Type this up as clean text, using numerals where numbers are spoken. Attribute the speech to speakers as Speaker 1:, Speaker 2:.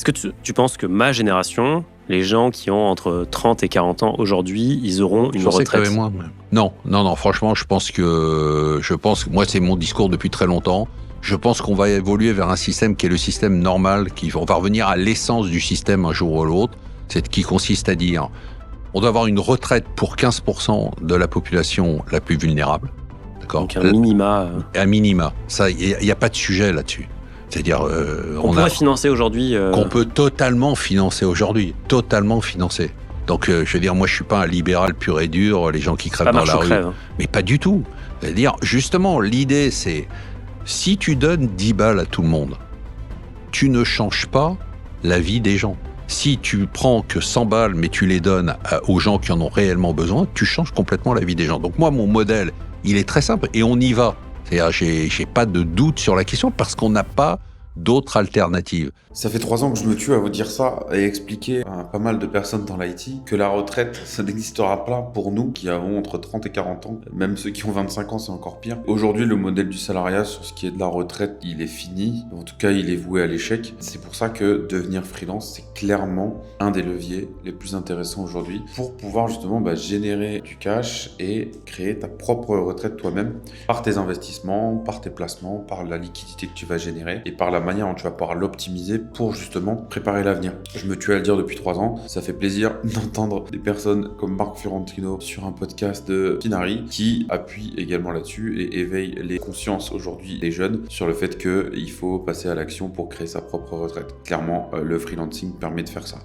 Speaker 1: Est-ce que tu penses que ma génération, les gens qui ont entre 30 et 40 ans aujourd'hui, ils auront une retraite?
Speaker 2: Moi. Non, franchement, je pense que moi, c'est mon discours depuis très longtemps. Je pense qu'on va évoluer vers un système qui est le système normal, on va revenir à l'essence du système un jour ou l'autre, qui consiste à dire, on doit avoir une retraite pour 15% de la population la plus vulnérable. D'accord ?
Speaker 1: Donc un minima.
Speaker 2: Un minima. Ça, il n'y a pas de sujet là-dessus. C'est-à-dire,
Speaker 1: on pourrait financer aujourd'hui.
Speaker 2: Qu'on peut totalement financer aujourd'hui. Totalement financer. Donc, je veux dire, moi, je suis pas un libéral pur et dur, les gens qui crèvent dans la rue.
Speaker 1: Crève.
Speaker 2: Mais pas du tout. C'est-à-dire, justement, l'idée, c'est, si tu donnes 10 balles à tout le monde, tu ne changes pas la vie des gens. Si tu prends que 100 balles, mais tu les donnes aux gens qui en ont réellement besoin, tu changes complètement la vie des gens. Donc moi, mon modèle, il est très simple et on y va. C'est-à-dire, j'ai pas de doute sur la question parce qu'on n'a pas d'autres alternatives.
Speaker 3: Ça fait 3 ans que je me tue à vous dire ça et expliquer à pas mal de personnes dans l'IT que la retraite, ça n'existera pas pour nous qui avons entre 30 et 40 ans. Même ceux qui ont 25 ans, c'est encore pire. Aujourd'hui, le modèle du salariat sur ce qui est de la retraite, il est fini. En tout cas, il est voué à l'échec. C'est pour ça que devenir freelance, c'est clairement un des leviers les plus intéressants aujourd'hui pour pouvoir justement générer du cash et créer ta propre retraite toi-même par tes investissements, par tes placements, par la liquidité que tu vas générer et par la manière dont tu vas pouvoir l'optimiser pour justement préparer l'avenir. Je me tue à le dire depuis 3 ans. Ça fait plaisir d'entendre des personnes comme Marc Fiorentino sur un podcast de Finari qui appuie également là-dessus et éveille les consciences aujourd'hui des jeunes sur le fait qu'il faut passer à l'action pour créer sa propre retraite. Clairement, le freelancing permet de faire ça.